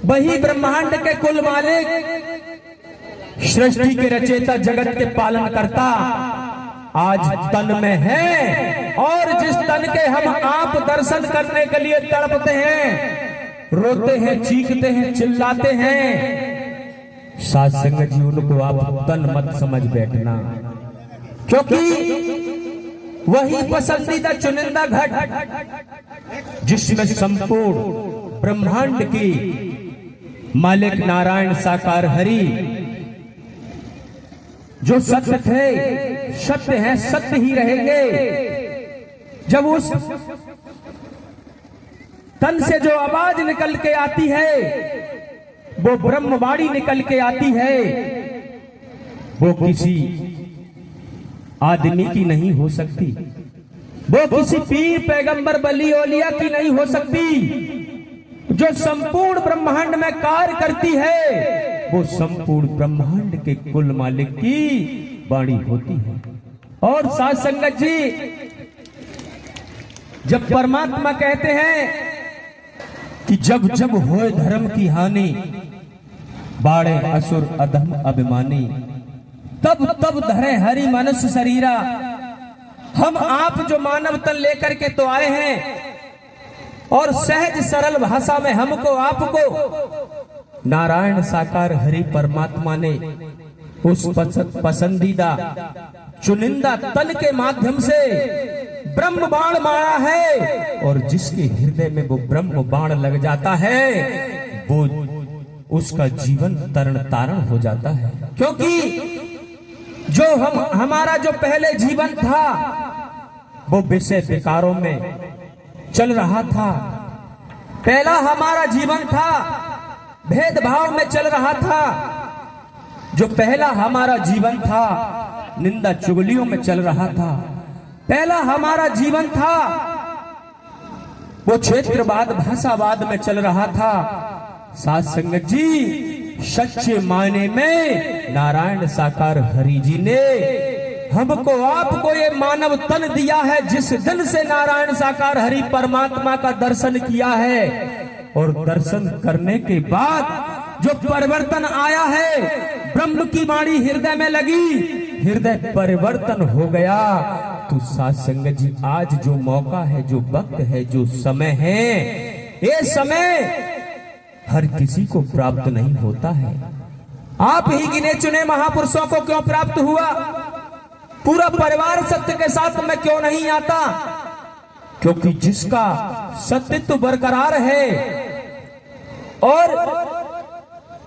वही ब्रह्मांड के कुल मालिक, सृष्टि के रचयिता, जगत के पालन करता आज तन में है। और जिस तन के हम आप दर्शन करने के लिए तड़पते हैं, रोते हैं, चीखते हैं, चिल्लाते हैं, साध संगत जी उनको आप तन मत समझ बैठना, क्योंकि वही पसंदीदा चुनिंदा घट जिसमें संपूर्ण ब्रह्मांड की मालिक नारायण साकार हरि जो सत्य थे, सत्य है, सत्य ही रहेंगे। जब उस तन से जो आवाज निकल के आती है, वो ब्रह्मवाणी निकल के आती है, वो किसी आदमी की नहीं हो सकती, वो किसी पीर पैगंबर बली औलिया की नहीं हो सकती। जो संपूर्ण ब्रह्मांड में कार्य करती है, वो संपूर्ण ब्रह्मांड के कुल मालिक की वाणी होती है। और साध संगत जी, जब परमात्मा कहते हैं कि जब जब होए धर्म की हानि, बाड़े असुर अधम अभिमानी, तब तब धरे हरि मनुष्य शरीरा। हम आप जो मानव तन लेकर के तो आए हैं, और सहज सरल भाषा में हमको आपको नारायण साकार हरि परमात्मा ने उस पसंदीदा चुनिंदा तन के माध्यम से ब्रह्म बाण मारा है। और जिसके हृदय में वो ब्रह्म बाण लग जाता है, वो उसका जीवन तरण तारण हो जाता है। क्योंकि जो हमारा जो पहले जीवन था, वो विषय विकारों में चल रहा था। पहला हमारा जीवन था भेदभाव में चल रहा था। जो पहला हमारा जीवन था निंदा चुगलियों में चल रहा था। पहला हमारा जीवन था वो क्षेत्रवाद भाषावाद में चल रहा था। साध संगत जी, सच्चे मायने में नारायण साकार हरि जी ने हमको आपको ये मानव तन दिया है। जिस दिन से नारायण साकार हरि परमात्मा का दर्शन किया है, और दर्शन करने के बाद जो परिवर्तन आया है, ब्रह्म की वाणी हृदय में लगी, हृदय परिवर्तन हो गया। तो साध संगत जी, आज जो मौका है, जो वक्त है, जो समय है, ये समय हर किसी को प्राप्त नहीं होता है। आप ही गिने चुने महापुरुषों को क्यों प्राप्त हुआ? पूरा परिवार सत्य के साथ में क्यों नहीं आता? क्योंकि जिसका सत्यत्व बरकरार है, और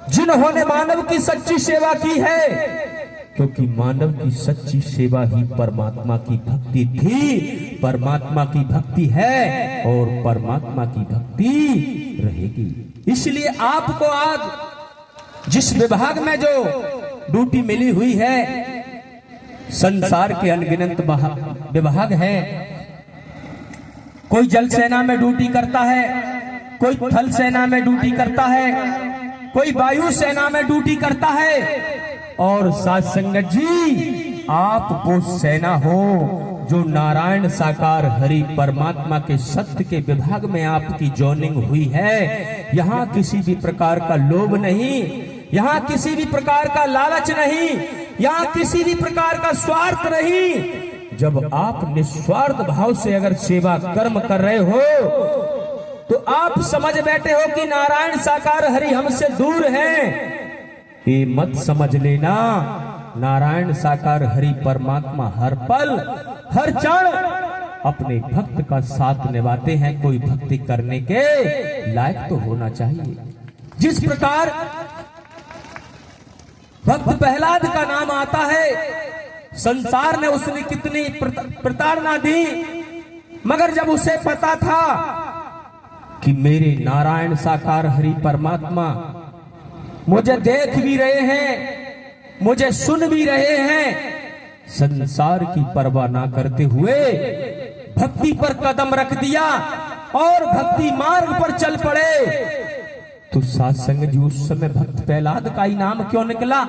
जिन्होंने मानव की सच्ची सेवा की है, क्योंकि मानव की सच्ची सेवा ही परमात्मा की भक्ति थी, परमात्मा की भक्ति है, और परमात्मा की भक्ति रहेगी। इसलिए आपको आज जिस विभाग में जो ड्यूटी मिली हुई है, संसार के अनगिनत विभाग है। कोई जल सेना में ड्यूटी करता है, कोई थल सेना में ड्यूटी करता है, कोई वायु सेना में ड्यूटी करता है। और साध संगत जी, आप वो सेना हो जो नारायण साकार हरि परमात्मा के सत्य के विभाग में आपकी जॉइनिंग हुई है। यहाँ किसी भी प्रकार का लोभ नहीं, यहाँ किसी भी प्रकार का लालच नहीं, यहाँ किसी भी प्रकार का स्वार्थ नहीं। जब आप निस्वार्थ भाव से अगर सेवा कर्म कर रहे हो, तो आप समझ बैठे हो कि नारायण साकार हरि हमसे दूर हैं। ये मत समझ लेना, नारायण साकार हरि परमात्मा हर पल हर क्षण अपने भक्त का साथ निभाते हैं। कोई भक्ति करने के लायक तो होना चाहिए। जिस प्रकार भक्त प्रहलाद का नाम आता है, संसार ने उसने कितनी प्रताड़ना दी, मगर जब उसे पता था कि मेरे नारायण साकार हरि परमात्मा मुझे देख भी रहे हैं, मुझे सुन भी रहे हैं, संसार की परवाह ना करते हुए भक्ति पर कदम रख दिया और भक्ति मार्ग पर चल पड़े। तो साध संगत जी, उस समय भक्त प्रहलाद का ही नाम क्यों निकला?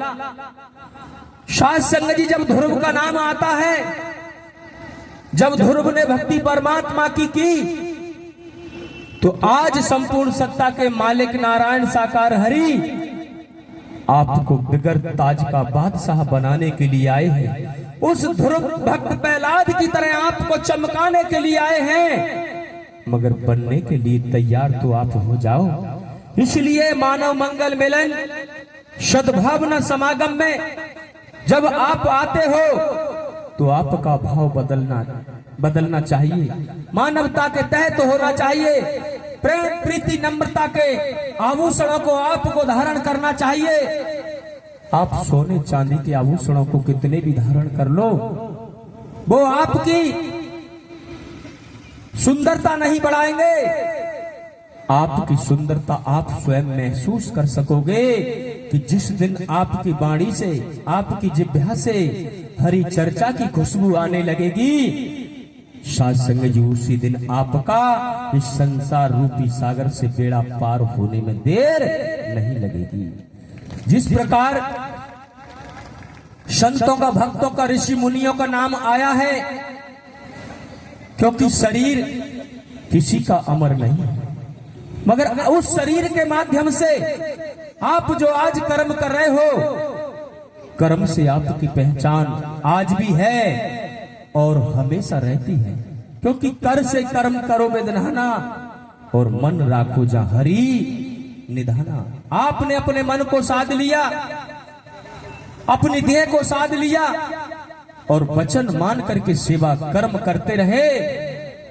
साध संगत जी, जब ध्रुव का नाम आता है, जब ध्रुव ने भक्ति परमात्मा की, तो तो आज संपूर्ण सत्ता के मालिक नारायण साकार हरि आपको बिगर ताज का बादशाह बनाने के लिए आए हैं। उस ध्रुव भक्त प्रहलाद की तरह आपको चमकाने के लिए आए हैं, मगर बनने के लिए तैयार तो आप हो जाओ। इसलिए मानव मंगल मिलन सद्भावना समागम में जब आप आते हो तो आपका भाव बदलना चाहिए, मानवता के तहत होना चाहिए, प्रेम प्रीति नम्रता के आभूषणों को आपको धारण करना चाहिए। आप सोने चांदी के आभूषणों को कितने भी धारण कर लो, वो आपकी सुंदरता नहीं बढ़ाएंगे। आपकी सुंदरता आप स्वयं महसूस कर सकोगे कि जिस दिन आपकी वाणी से, आपकी जिह्वा से हरि चर्चा की खुशबू आने लगेगी, साध संगत जी उसी दिन आपका इस संसार रूपी सागर से बेड़ा पार होने में देर नहीं लगेगी। जिस प्रकार संतों का, भक्तों का, ऋषि मुनियों का नाम आया है, क्योंकि शरीर किसी का अमर नहीं है, मगर उस शरीर के माध्यम से आप जो आज कर्म कर रहे हो, कर्म से आपकी पहचान आज भी है और हमेशा रहती है। क्योंकि कर से कर्म करो विदधाना और मन राखो जा हरि निधाना। आपने अपने मन को साध लिया, अपनी देह को साध लिया और वचन मान करके सेवा कर्म करते रहे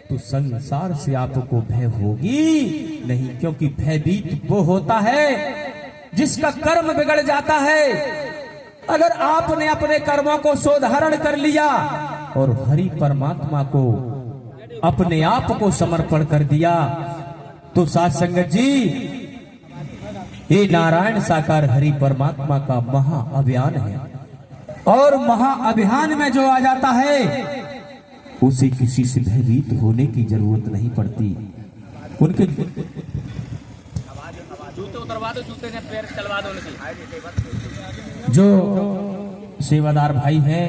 तो संसार से आपको भय होगी नहीं। क्योंकि भयभीत वो होता है जिसका कर्म बिगड़ जाता है। अगर आपने अपने कर्मों को सुधारण कर लिया और हरि परमात्मा को अपने आप को समर्पण कर दिया तो साध संगत जी ये नारायण साकार हरि परमात्मा का महाअभियान है। और महाअभियान में जो आ जाता है उसे किसी से भयभीत होने की जरूरत नहीं पड़ती। उनके जूते उतरवा दो, जूते से पैर चलवा दो उनके। जो सेवादार भाई हैं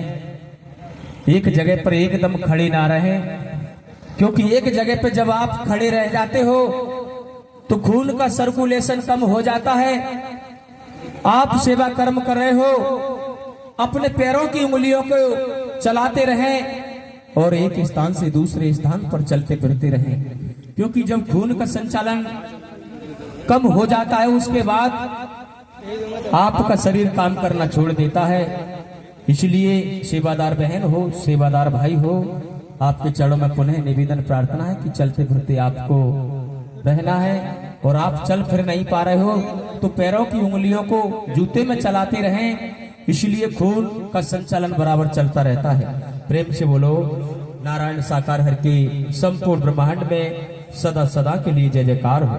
एक जगह पर एकदम खड़े ना रहे, क्योंकि एक जगह पर जब आप खड़े रह जाते हो तो खून का सर्कुलेशन कम हो जाता है। आप सेवा कर्म कर रहे हो, अपने पैरों की उंगलियों को चलाते रहें और एक स्थान से दूसरे स्थान पर चलते फिरते रहें, क्योंकि जब खून का संचालन कम हो जाता है उसके बाद आपका शरीर काम करना छोड़ देता है। इसलिए सेवादार बहन हो, सेवादार भाई हो, आपके चरणों में पुनः निवेदन प्रार्थना है कि चलते फिरते आपको रहना है और आप चल फिर नहीं पा रहे हो तो पैरों की उंगलियों को जूते में चलाते रहें। इसलिए खून का संचालन बराबर चलता रहता है। प्रेम से बोलो नारायण साकार हरि के संपूर्ण ब्रह्मांड में सदा सदा के लिए जय जयकार हो।